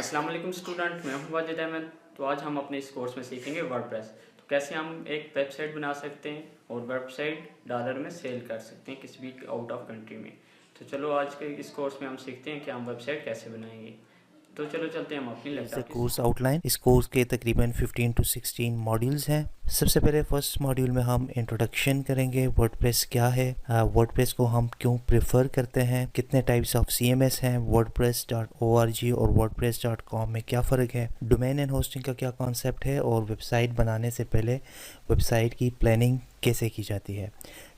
अस्सलाम वालेकुम स्टूडेंट, मैं हूं वाजिद अहमद। तो आज हम अपने इस कोर्स में सीखेंगे वर्डप्रेस। तो कैसे हम एक वेबसाइट बना सकते हैं और वेबसाइट डॉलर में सेल कर सकते हैं किसी भी आउट ऑफ कंट्री में। तो चलो आज के इस कोर्स में हम सीखते हैं कि हम वेबसाइट कैसे बनाएंगे। तो चलो चलते हैं हम अपनी इस द लैपटॉप की कोर्स स्क्रीन। आउटलाइन। इस कोर्स के तकरीबन 15 टू 16 मॉड्यूल्स हैं। सबसे पहले फर्स्ट मॉड्यूल में हम इंट्रोडक्शन करेंगे, वर्डप्रेस क्या है, वर्डप्रेस को हम क्यों प्रेफर करते हैं, कितने टाइप्स ऑफ CMS हैं, wordpress.org और wordpress.com में क्या फ़र्क है, डोमेन एंड होस्टिंग का क्या कॉन्सेप्ट है और वेबसाइट बनाने से पहले वेबसाइट की प्लानिंग कैसे की जाती है।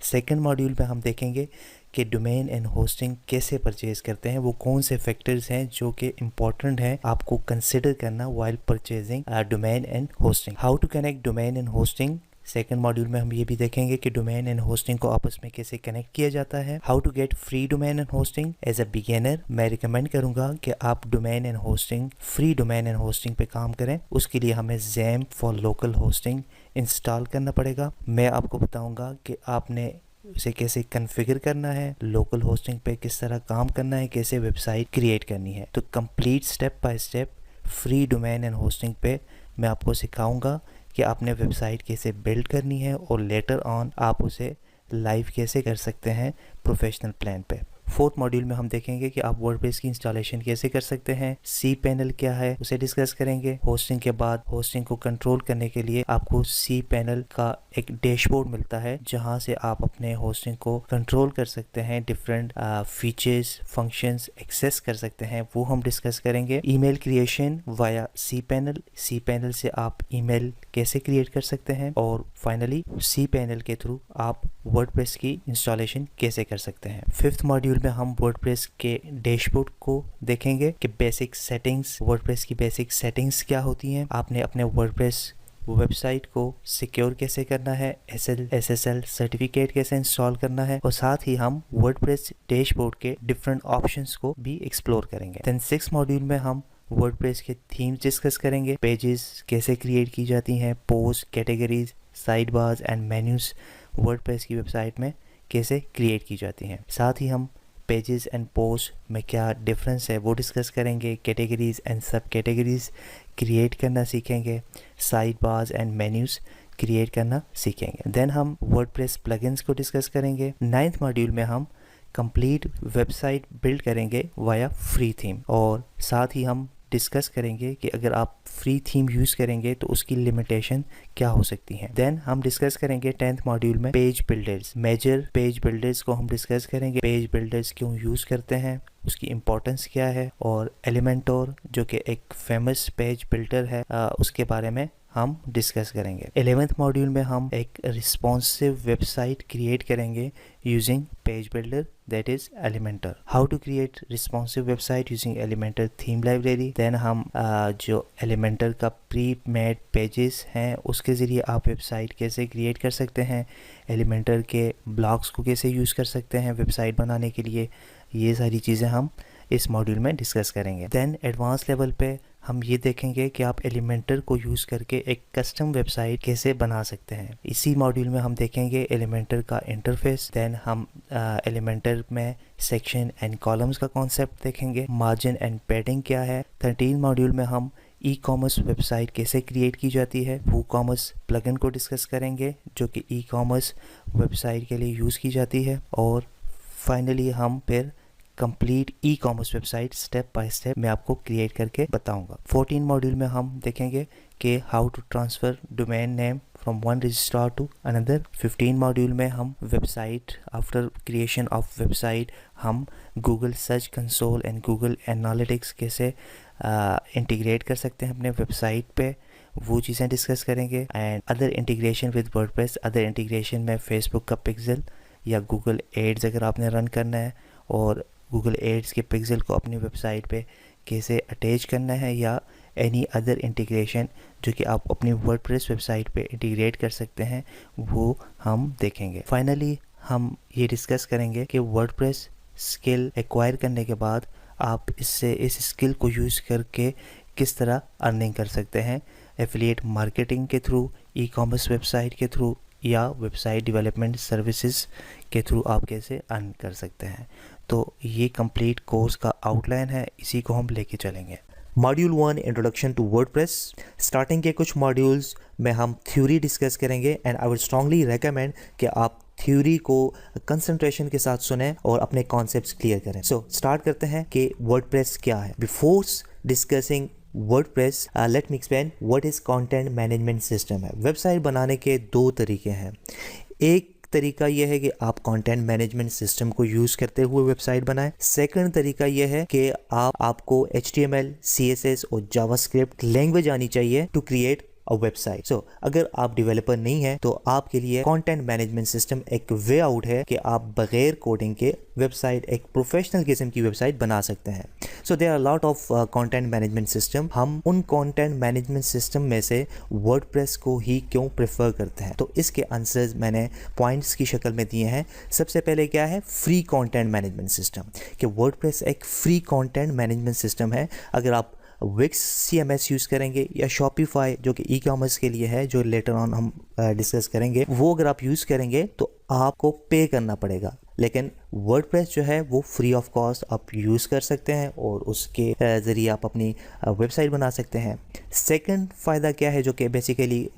सेकंड मॉड्यूल में हम देखेंगे कि डोमेन एंड होस्टिंग कैसे परचेज करते हैं, वो कौन से फैक्टर्स हैं जो कि इम्पोर्टेंट हैं आपको कंसिडर करना while purchasing domain and hosting. How to connect domain and hosting. Second module में हम ये भी देखेंगे कि डोमेन एंड होस्टिंग को आपस में कैसे कनेक्ट किया जाता है। How to get free domain and hosting as a beginner. मैं रिकमेंड करूंगा कि आप domain and hosting, free domain and hosting पे काम करें। उसके लिए हमें XAMPP for local hosting install करना पड़ेगा। मैं आपको बताऊंगा कि आपने उसे कैसे कॉन्फ़िगर करना है, लोकल होस्टिंग पे किस तरह काम करना है, कैसे वेबसाइट क्रिएट करनी है। तो complete step by step free domain and hosting पे मैं आपको सिखाऊंगा कि आपने वेबसाइट कैसे बिल्ड करनी है और लेटर ऑन आप उसे लाइव कैसे कर सकते हैं प्रोफेशनल प्लान पे। फोर्थ मॉड्यूल में हम देखेंगे कि आप वर्डप्रेस की इंस्टॉलेशन कैसे कर सकते हैं, cPanel क्या है उसे डिस्कस करेंगे। होस्टिंग के बाद होस्टिंग को कंट्रोल करने के लिए आपको cPanel का एक डैशबोर्ड मिलता है जहां से आप अपने होस्टिंग को कंट्रोल कर सकते हैं, डिफरेंट फीचर्स फंक्शंस एक्सेस कर सकते हैं, वो हम डिस्कस करेंगे। ईमेल क्रिएशन वाया cPanel से आप ईमेल कैसे क्रिएट कर सकते हैं और फाइनली cPanel के थ्रू आप वर्डप्रेस की इंस्टॉलेशन कैसे कर सकते हैं। फिफ्थ मॉड्यूल में हम वर्डप्रेस के डैशबोर्ड को देखेंगे कि बेसिक सेटिंग्स, वर्डप्रेस की बेसिक सेटिंग्स क्या होती हैं, आपने अपने वर्डप्रेस वेबसाइट को सिक्योर कैसे करना है, SSL सर्टिफिकेट कैसे इंस्टॉल करना है और साथ ही हम वर्डप्रेस डैशबोर्ड के डिफरेंट ऑप्शंस को भी एक्सप्लोर करेंगे। देन सिक्स मॉड्यूल में हम वर्डप्रेस के थीम्स डिस्कस करेंगे, पेजेस कैसे क्रिएट की जाती हैं, post, categories, side bars and menus WordPress की वेबसाइट में कैसे क्रिएट की जाती हैं। साथ ही हम पेजेस एंड पोस्ट में क्या डिफरेंस है वो डिस्कस करेंगे, कैटेगरीज एंड सब कैटेगरीज क्रिएट करना सीखेंगे, side bars and menus create करना सीखेंगे। देन हम वर्डप्रेस प्लगइन्स को डिस्कस करेंगे। नाइन्थ मॉड्यूल में हम कंप्लीट वेबसाइट बिल्ड करेंगे वाया फ्री थीम और साथ ही हम डिस्कस करेंगे कि अगर आप फ्री थीम यूज़ करेंगे तो उसकी लिमिटेशन क्या हो सकती हैं। देन हम डिस्कस करेंगे 10th मॉड्यूल में page builders, major page builders को हम डिस्कस करेंगे, पेज बिल्डर्स क्यों यूज़ करते हैं, उसकी इम्पोर्टेंस क्या है और एलिमेंटोर जो कि एक फेमस पेज बिल्डर है उसके बारे में हम डिस्कस करेंगे। 11th मॉड्यूल में हम एक रिस्पॉन्सिव वेबसाइट क्रिएट करेंगे using page builder that is Elementor. How to create responsive website using Elementor theme library. Then हम जो एलिमेंटर का प्री मेड पेजेस हैं उसके ज़रिए आप वेबसाइट कैसे क्रिएट कर सकते हैं, एलिमेंटर के ब्लॉक्स को कैसे यूज़ कर सकते हैं वेबसाइट बनाने के लिए, ये सारी चीज़ें हम इस मॉड्यूल में डिस्कस करेंगे। देन एडवांस लेवल पे हम ये देखेंगे कि आप एलिमेंटर को यूज़ करके एक कस्टम वेबसाइट कैसे बना सकते हैं। इसी मॉड्यूल में हम देखेंगे एलिमेंटर का इंटरफेस। देन हम एलिमेंटर में सेक्शन एंड कॉलम्स का कॉन्सेप्ट देखेंगे, मार्जिन एंड पैडिंग क्या है। 13 मॉड्यूल में हम ई-कॉमर्स वेबसाइट कैसे क्रिएट की जाती है, WooCommerce प्लगइन को डिस्कस करेंगे जो कि ई-कॉमर्स वेबसाइट के लिए यूज़ की जाती है और फाइनली हम फिर complete e-commerce website step by step मैं आपको क्रिएट करके बताऊंगा। 14 मॉड्यूल में हम देखेंगे कि how to transfer domain name from one registrar to another. 15 module में हम website, after creation of website हम Google search console and Google analytics कैसे इंटीग्रेट कर सकते हैं अपने वेबसाइट पे, वो चीज़ें डिस्कस करेंगे। And other integration with WordPress, other integration में फेसबुक का पिक्सल या गूगल एड्स अगर आपने रन करना है और गूगल एड्स के पिक्सल को अपनी वेबसाइट पे कैसे अटैच करना है या एनी अदर इंटीग्रेशन जो कि आप अपनी वर्डप्रेस वेबसाइट पे इंटीग्रेट कर सकते हैं वो हम देखेंगे। फाइनली हम ये डिस्कस करेंगे कि वर्डप्रेस स्किल एक्वायर करने के बाद आप इससे इस स्किल को यूज़ करके किस तरह अर्निंग कर सकते हैं, एफिलिएट मार्केटिंग के थ्रू, ई-कॉमर्स वेबसाइट के थ्रू या वेबसाइट डेवलपमेंट सर्विसेज के थ्रू आप कैसे अर्न कर सकते हैं। तो ये कंप्लीट कोर्स का आउटलाइन है, इसी को हम लेके चलेंगे। Module 1 introduction to WordPress. Starting के कुछ मॉड्यूल्स में हम थ्योरी डिस्कस करेंगे and I would strongly recommend कि आप थ्योरी को कंसंट्रेशन के साथ सुनें और अपने कॉन्सेप्ट्स क्लियर करें। सो स्टार्ट करते हैं कि वर्डप्रेस क्या है। Before discussing WordPress, let me explain what is content management system है। वेबसाइट बनाने के दो तरीके हैं। एक तरीका यह है कि आप कंटेंट मैनेजमेंट सिस्टम को यूज करते हुए वेबसाइट बनाएं। सेकंड तरीका यह है कि आपको HTML, CSS और जावास्क्रिप्ट लैंग्वेज आनी चाहिए टू क्रिएट अ वेबसाइट। सो अगर आप डेवलपर नहीं हैं तो आपके लिए कंटेंट मैनेजमेंट सिस्टम एक वे आउट है कि आप बगैर कोडिंग के वेबसाइट, एक प्रोफेशनल किस्म की वेबसाइट बना सकते हैं। So there are lot of content management system. हम उन कंटेंट मैनेजमेंट सिस्टम में से वर्डप्रेस को ही क्यों प्रेफर करते हैं, तो इसके आंसर्स मैंने पॉइंट्स की शक्ल में दिए हैं। सबसे पहले क्या है, फ्री कंटेंट मैनेजमेंट सिस्टम, कि वर्डप्रेस एक फ्री कंटेंट मैनेजमेंट सिस्टम है। अगर आप विक्स CMS यूज़ करेंगे या शॉपिफाई जो कि ई-कॉमर्स के लिए है, जो लेटर ऑन हम डिस्कस करेंगे, वो अगर आप यूज़ करेंगे तो आपको पे करना पड़ेगा। लेकिन वर्डप्रेस जो है वो फ्री ऑफ कॉस्ट आप यूज़ कर सकते हैं और उसके ज़रिए आप अपनी वेबसाइट बना सकते हैं। सेकंड फ़ायदा क्या है, जो कि बेसिकली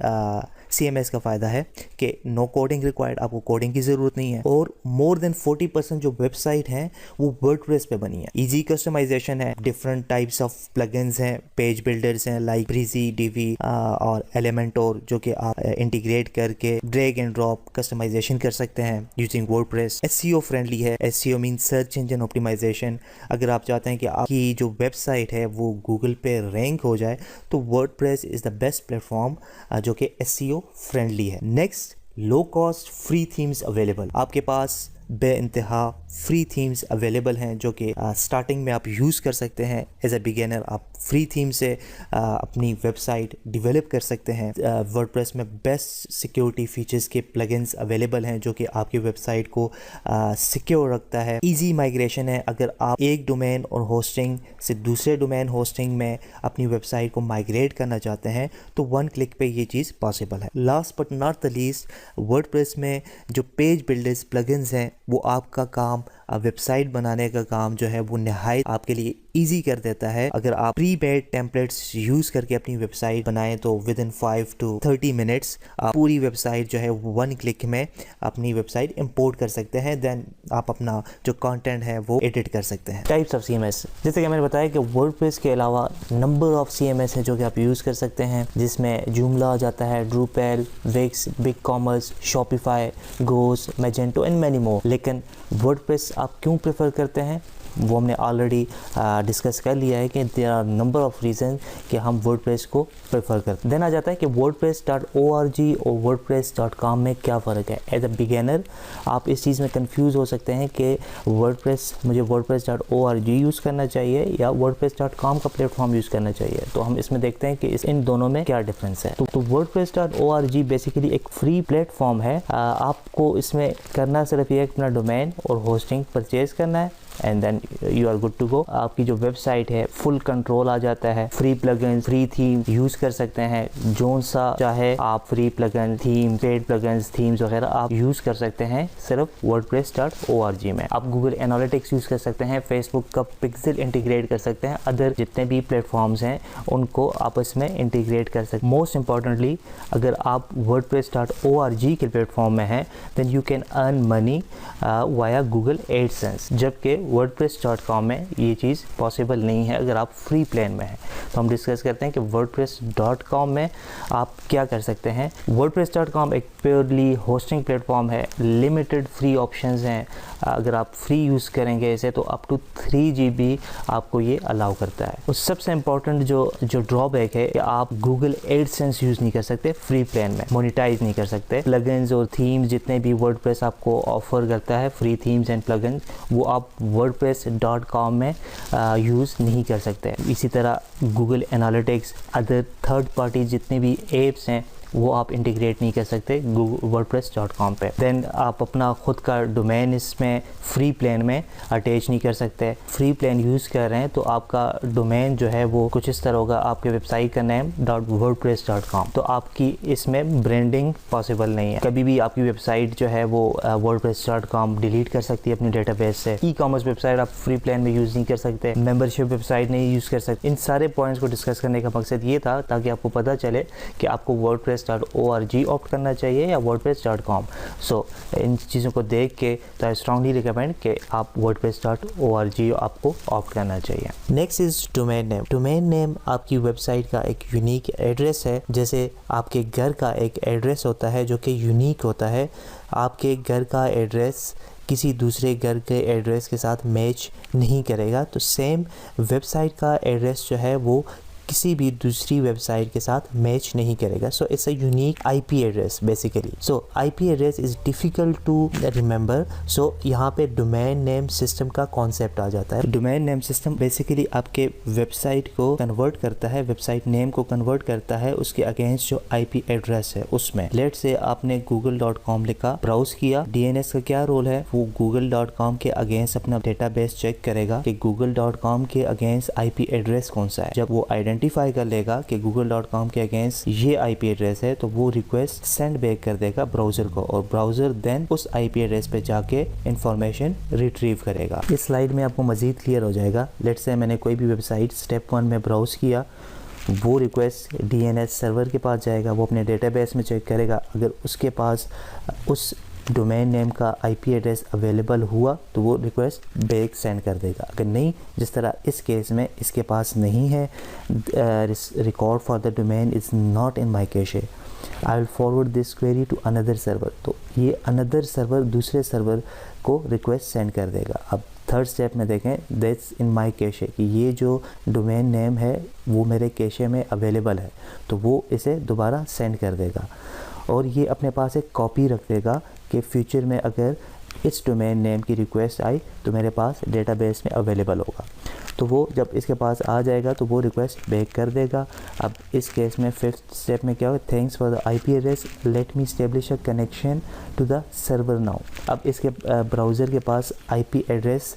CMS का फ़ायदा है कि नो कोडिंग रिक्वायर्ड, आपको कोडिंग की ज़रूरत नहीं है और मोर देन 40% जो वेबसाइट हैं वो वर्डप्रेस पे बनी है। इजी कस्टमाइजेशन है, डिफरेंट टाइप्स ऑफ प्लगइन्स हैं, पेज बिल्डर्स हैं लाइक ब्रीजी, डिवी और एलिमेंटोर, जो कि आप इंटीग्रेट करके ड्रैग एंड ड्रॉप कस्टमाइजेशन कर सकते हैं यूजिंग वर्डप्रेस। SEO फ्रेंडली है। SEO mean search engine optimization. अगर आप चाहते हैं कि आपकी जो वेबसाइट है वो गूगल पे रैंक हो जाए तो WordPress is the best platform जो कि SEO फ्रेंडली है। Next, low cost free themes available. आपके पास बेइंतहा फ्री थीम्स अवेलेबल हैं जो कि स्टार्टिंग में आप यूज़ कर सकते हैं। एज अ बिगिनर आप फ्री थीम से अपनी वेबसाइट डेवलप कर सकते हैं। वर्डप्रेस में बेस्ट सिक्योरिटी फीचर्स के प्लगइन्स अवेलेबल हैं जो कि आपकी वेबसाइट को सिक्योर रखता है। इजी माइग्रेशन है। अगर आप एक डोमेन और होस्टिंग से दूसरे डोमेन होस्टिंग में अपनी वेबसाइट को माइग्रेट करना चाहते हैं तो वन क्लिक पे ये चीज़ पॉसिबल है। Last but not the least, WordPress में जो पेज बिल्डर्स प्लगइन्स हैं वो आपका काम, वेबसाइट बनाने का काम जो है वो निहायत आपके लिए इजी कर देता है। अगर आप प्री मेड टेम्पलेट्स यूज़ करके अपनी वेबसाइट बनाएं तो विद इन 5 to 30 मिनट्स आप पूरी वेबसाइट जो है वो वन क्लिक में अपनी वेबसाइट इंपोर्ट कर सकते हैं। देन आप अपना जो कंटेंट है वो एडिट कर सकते हैं। टाइप्स ऑफ CMS, जैसे कि मैंने बताया कि वर्डप्रेस के अलावा नंबर ऑफ CMS है जो कि आप यूज़ कर सकते हैं, जिसमें जूमला आ जाता है, Drupal, Wix, BigCommerce, Shopify, गोस, मैजेंटो एंड मैनी मोर। लेकिन वर्डप्रेस आप क्यों प्रेफर करते हैं वो हमने ऑलरेडी डिस्कस कर लिया है कि there are number of reason कि हम वर्डप्रेस को प्रेफर करते हैं। देन आ जाता है कि wordpress.org और wordpress.com में क्या फ़र्क है। एज अ बिगिनर आप इस चीज़ में कंफ्यूज हो सकते हैं कि मुझे wordpress.org यूज़ करना चाहिए या wordpress.com का प्लेटफॉर्म यूज़ करना चाहिए। तो हम इसमें देखते हैं कि इन दोनों में क्या डिफरेंस है। तो wordpress.org बेसिकली एक फ्री प्लेटफॉर्म है। आपको इसमें करना सिर्फ ये अपना डोमेन और होस्टिंग परचेज करना है and then you are good to go. आपकी जो वेबसाइट है फुल कंट्रोल आ जाता है। Free plugin, free theme use कर सकते हैं। जोन सा चाहे आप free plugin, theme, paid plugins, themes वगैरह आप यूज़ कर सकते हैं सिर्फ wordpress.org में। आप गूगल एनालिटिक्स यूज़ कर सकते हैं, फेसबुक का पिक्सल इंटीग्रेट कर सकते हैं, अदर जितने भी प्लेटफॉर्म्स हैं उनको आपस में इंटीग्रेट कर सकते हैं। मोस्ट इंपॉर्टेंटली, अगर आप wordpress.org के प्लेटफॉर्म में हैं then you can earn money via Google AdSense, जबकि wordpress.com में ये चीज़ पॉसिबल नहीं है अगर आप फ्री प्लान में हैं। तो हम डिस्कस करते हैं कि wordpress.com में आप क्या कर सकते हैं। wordpress.com एक प्योरली होस्टिंग प्लेटफॉर्म है। लिमिटेड फ्री ऑप्शंस हैं। अगर आप फ्री यूज़ करेंगे इसे तो अप टू 3 GB आपको ये अलाउ करता है। और सबसे इम्पॉर्टेंट जो ड्रॉबैक है कि आप गूगल एडसेंस यूज़ नहीं कर सकते फ्री प्लान में, मोनेटाइज नहीं कर सकते। प्लगइन्स और थीम्स जितने भी वर्डप्रेस आपको ऑफर करता है, फ्री थीम्स एंड प्लगइन्स, वो आप wordpress.com में यूज़ नहीं कर सकते। इसी तरह Google analytics, other third party जितने भी एप्स हैं वो आप इंटीग्रेट नहीं कर सकते wordpress.com पे। देन आप अपना खुद का डोमेन इसमें फ्री प्लान में अटैच नहीं कर सकते। फ्री प्लान यूज़ कर रहे हैं तो आपका डोमेन जो है वो कुछ इस तरह होगा, आपके वेबसाइट का नेम .wordpress.com, तो आपकी इसमें ब्रांडिंग पॉसिबल नहीं है। कभी भी आपकी वेबसाइट जो है वो wordpress.com डिलीट कर सकती है अपने डेटाबेस से। ई कॉमर्स वेबसाइट आप फ्री प्लान में यूज़ नहीं कर सकते, मेंबरशिप वेबसाइट नहीं यूज़ कर सकते। इन सारे पॉइंट्स को डिस्कस करने का मकसद ये था ताकि आपको पता चले कि आपको wordpress.org ऑप्ट करना चाहिए या wordpress.com। सो इन चीज़ों को देख के तो आई स्ट्रांगली रिकमेंड कि आप wordpress.org आपको ऑप्ट करना चाहिए। Next is domain name. Domain name आपकी वेबसाइट का एक यूनिक एड्रेस है। जैसे आपके घर का एक एड्रेस होता है जो कि यूनिक होता है, आपके घर का एड्रेस किसी दूसरे घर के एड्रेस के साथ मैच नहीं करेगा, तो सेम वेबसाइट का एड्रेस जो है वो किसी भी दूसरी वेबसाइट के साथ मैच नहीं करेगा। So it's a unique IP address basically. So IP address is difficult to remember. So यहाँ पे डोमेन नेम सिस्टम का कॉन्सेप्ट आ जाता है। डोमेन नेम सिस्टम बेसिकली आपके वेबसाइट को कन्वर्ट करता है, वेबसाइट नेम को कन्वर्ट करता है उसके अगेंस्ट जो आईपी एड्रेस है उसमें। लेट से आपने google.com लिखा, ब्राउज किया, डीएनएस का क्या रोल है, वो google.com के अगेंस्ट अपना डेटाबेस चेक करेगा कि google.com के अगेंस्ट आईपी एड्रेस कौन सा है। जब वो आइडेंटिफाई कर लेगा कि google.com के अगेंस्ट ये आईपी एड्रेस है तो वो रिक्वेस्ट सेंड बैक कर देगा ब्राउज़र को, और ब्राउज़र देन उस आईपी एड्रेस पे जाके इंफॉर्मेशन रिट्रीव करेगा। इस स्लाइड में आपको मज़ीद क्लियर हो जाएगा। लेट्स से मैंने कोई भी वेबसाइट स्टेप 1 में ब्राउज़ किया, वो रिक्वेस्ट डीएनएस सर्वर के पास जाएगा, वो अपने डेटाबेस में चेक करेगा, अगर उसके पास उस डोमेन नेम का आईपी एड्रेस अवेलेबल हुआ तो वो रिक्वेस्ट बैक सेंड कर देगा। अगर नहीं, जिस तरह इस केस में इसके पास नहीं है, record for the domain is not in my cache, I will forward this query to another server, तो ये अनदर सर्वर दूसरे सर्वर को रिक्वेस्ट सेंड कर देगा। अब थर्ड स्टेप में देखें, दैट्स इन माई कैशे, कि ये जो डोमेन नेम है वो मेरे कैशे में अवेलेबल है, तो वो इसे दोबारा सेंड कर देगा और ये अपने पास एक कॉपी रख देगा कि फ्यूचर में अगर इस डोमेन नेम की रिक्वेस्ट आई तो मेरे पास डेटाबेस में अवेलेबल होगा। तो वो जब इसके पास आ जाएगा तो वो रिक्वेस्ट बैक कर देगा। अब इस केस में फिफ्थ स्टेप में क्या होगा, thanks for the IP address, let me establish a connection to the server now. अब इसके ब्राउज़र के पास आईपी एड्रेस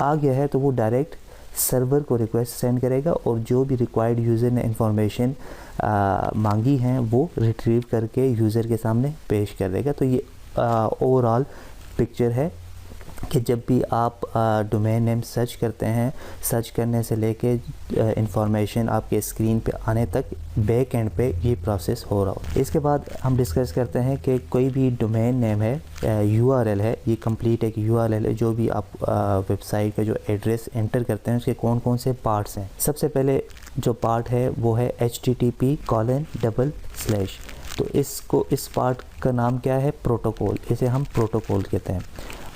आ गया है तो वो डायरेक्ट सर्वर को रिक्वेस्ट सेंड करेगा और जो भी रिक्वायर्ड यूज़र ने इंफॉर्मेशन मांगी हैं वो रिट्रीव करके यूज़र के सामने पेश कर देगा। तो ये ओवरऑल पिक्चर है कि जब भी आप डोमेन नेम सर्च करते हैं, सर्च करने से लेके इंफॉर्मेशन आपके स्क्रीन पे आने तक बैक एंड पे ये प्रोसेस हो रहा हो। इसके बाद हम डिस्कस करते हैं कि कोई भी डोमेन नेम है, यूआरएल है, ये कंप्लीट एक यूआरएल है। जो भी आप वेबसाइट का जो एड्रेस एंटर करते हैं उसके कौन कौन से पार्ट्स हैं। सबसे पहले जो पार्ट है वो है http:// तो इस पार्ट का नाम क्या है, प्रोटोकॉल, इसे हम प्रोटोकॉल कहते हैं।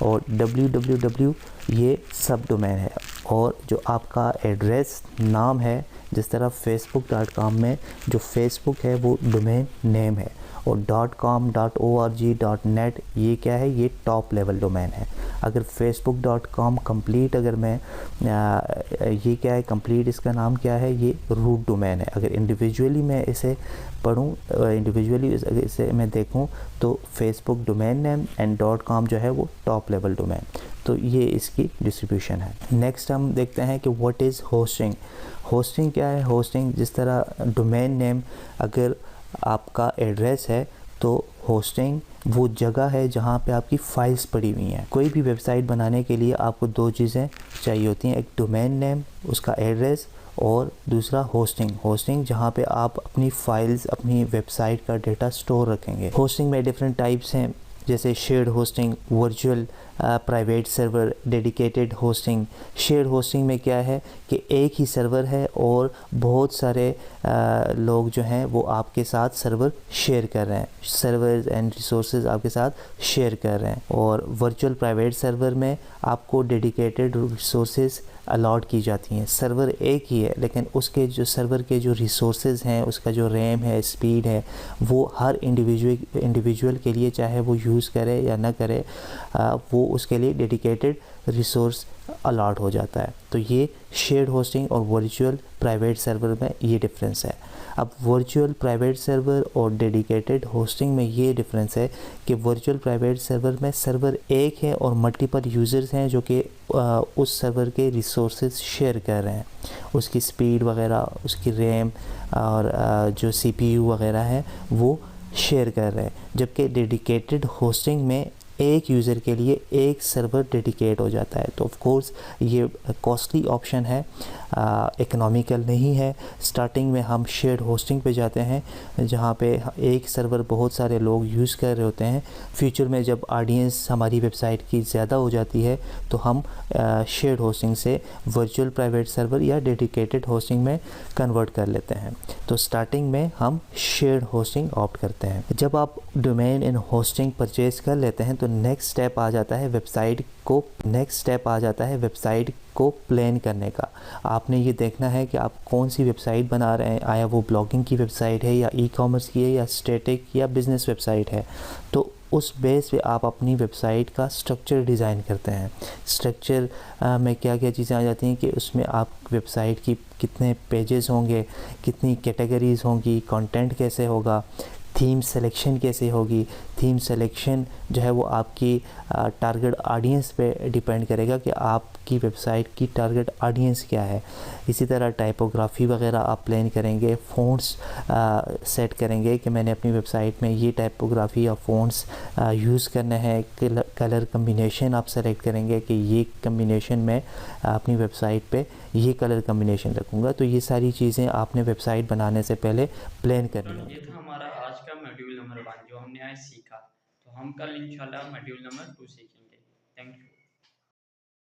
और www ये सब डोमेन है, और जो आपका एड्रेस नाम है, जिस तरह facebook.com में जो फेसबुक है वो डोमेन नेम है, और .com, .org, .net ये क्या है, ये टॉप लेवल डोमेन है। अगर facebook.com कंप्लीट, अगर मैं ये क्या है, कंप्लीट इसका नाम क्या है, ये रूट डोमेन है। अगर इंडिविजुअली मैं इसे पढ़ूँ, इंडिविजुअली अगर इसे मैं देखूँ तो Facebook domain name and .com जो है वो टॉप लेवल डोमेन। तो ये इसकी डिस्ट्रीब्यूशन है। नेक्स्ट हम देखते हैं कि व्हाट इज़ होस्टिंग। होस्टिंग क्या है, होस्टिंग जिस तरह डोमेन नेम अगर आपका एड्रेस है तो होस्टिंग वो जगह है जहाँ पे आपकी फ़ाइल्स पड़ी हुई हैं। कोई भी वेबसाइट बनाने के लिए आपको दो चीज़ें चाहिए होती हैं, एक डोमेन नेम, उसका एड्रेस, और दूसरा होस्टिंग। होस्टिंग जहाँ पे आप अपनी फ़ाइल्स, अपनी वेबसाइट का डेटा स्टोर रखेंगे। होस्टिंग में डिफरेंट टाइप्स हैं, जैसे shared hosting, virtual private server, dedicated hosting. Shared hosting में क्या है कि एक ही सर्वर है और बहुत सारे लोग जो हैं वो आपके साथ सर्वर शेयर कर रहे हैं, सर्वर्स एंड रिसोर्सेज आपके साथ शेयर कर रहे हैं। और वर्चुअल प्राइवेट सर्वर में आपको डेडिकेटेड रिसोर्सेज अलॉट की जाती हैं। सर्वर एक ही है लेकिन उसके जो सर्वर के जो रिसोर्सेज हैं, उसका जो रैम है, स्पीड है, वो हर इंडिविजुअल के लिए, चाहे वो यूज़ करे या ना करे, वो उसके लिए डेडिकेटेड रिसोर्स अलॉट हो जाता है। तो ये शेयर्ड होस्टिंग और वर्चुअल प्राइवेट सर्वर में ये डिफरेंस है। अब वर्चुअल प्राइवेट सर्वर और डेडिकेटेड होस्टिंग में ये डिफरेंस है कि वर्चुअल प्राइवेट सर्वर में सर्वर एक है और मल्टीपल यूज़र्स हैं जो कि उस सर्वर के रिसोर्सेज शेयर कर रहे हैं, उसकी स्पीड वगैरह, उसकी रैम और जो सीपीयू वगैरह है वो शेयर कर रहे हैं। जबकि डेडिकेटेड होस्टिंग में एक यूज़र के लिए एक सर्वर डेडिकेट हो जाता है। तो ऑफ कोर्स ये कॉस्टली ऑप्शन है, इकोनॉमिकल नहीं है। स्टार्टिंग में हम शेयर्ड होस्टिंग पे जाते हैं जहाँ पे एक सर्वर बहुत सारे लोग यूज़ कर रहे होते हैं। फ्यूचर में जब ऑडियंस हमारी वेबसाइट की ज़्यादा हो जाती है तो हम शेयर्ड होस्टिंग से वर्चुअल प्राइवेट सर्वर या डेडिकेटेड होस्टिंग में कन्वर्ट कर लेते हैं। तो स्टार्टिंग में हम शेयर्ड होस्टिंग ऑप्ट करते हैं। जब आप डोमेन इन होस्टिंग परचेज़ कर लेते हैं तो नेक्स्ट स्टेप आ जाता है वेबसाइट को प्लान करने का। आपने ये देखना है कि आप कौन सी वेबसाइट बना रहे हैं, आया वो ब्लॉगिंग की वेबसाइट है या ई-कॉमर्स की है या स्टैटिक या बिज़नेस वेबसाइट है। तो उस बेस पे आप अपनी वेबसाइट का स्ट्रक्चर डिज़ाइन करते हैं। स्ट्रक्चर में क्या क्या चीज़ें आ जाती हैं कि उसमें आप वेबसाइट की कितने पेजेस होंगे, कितनी कैटेगरीज़ होंगी, कंटेंट कैसे होगा, थीम सिलेक्शन कैसे होगी। थीम सिलेक्शन जो है वो आपकी टारगेट ऑडियंस पे डिपेंड करेगा कि आपकी वेबसाइट की टारगेट ऑडियंस क्या है। इसी तरह टाइपोग्राफी वगैरह आप प्लान करेंगे, फ़ॉन्ट्स सेट करेंगे कि मैंने अपनी वेबसाइट में ये टाइपोग्राफी या फ़ॉन्ट्स यूज़ करना है। कलर कम्बिनेशन आप सेलेक्ट करेंगे कि ये कम्बिनेशन में अपनी वेबसाइट पे ये कलर कम्बिनेशन रखूँगा। तो ये सारी चीज़ें आपने वेबसाइट बनाने से पहले प्लान करनी होगी। ये था हमारा आज का मॉड्यूल नंबर 1 जो हमने आज सीखा। तो हम कल इंशाल्लाह मॉड्यूल नंबर 2 सीखेंगे। Thank you.